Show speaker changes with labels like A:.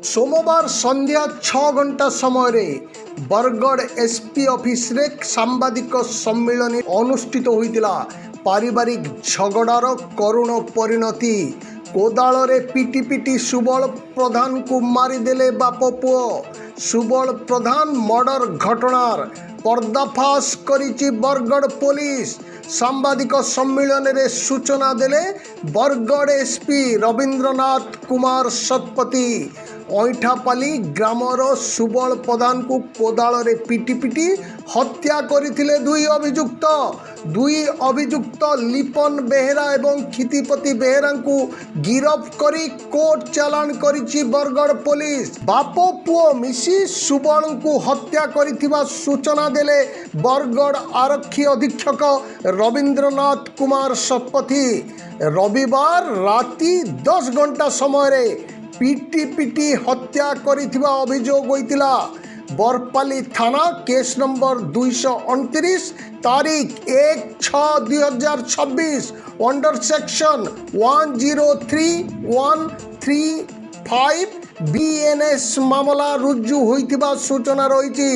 A: सोमवार संध्या 6 घंटा समय बरगढ़ एसपी ऑफिस रे सांबादिक सम्मेलन अनुष्ठित होइतिला। पारिवारिक झगड़ार करुण परिणति। कोदाल रे पिटी पिटी सुबल प्रधान को मारिदेले बाप पुओ। सुबल प्रधान मर्डर घटनार पर्दाफाश करिछि बरगढ़ पुलिस। सांबादिक सम्मेलन रे सूचना देले बरगढ़ एसपी रविंद्रनाथ कुमार शतपथी। अईठापाली ग्रामर सुबल प्रधान को कोदाल रे पिटी पिटी हत्या करथिले दुई अभियुक्त लिपन बेहेरा एवं खितिपति बेहेरा को गिरफ करी कोर्ट चालान करिछि बरगढ़ पुलिस। बाप पुओ मिसी सुबल को हत्या करिथिबा सूचना देले बरगढ़ आरक्षी अधीक्षक रविंद्रनाथ कुमार शतपथी। रविवार राति 10 घंटा समय पिटी पिटी हत्या करिथिबा अभियोग होइतिला। बरपाली थाना केस नंबर 229 तारीख 1/6/2026 अंडर सेक्शन 103135 BNS मामला रुजु होइतिबा सूचना रहिछि।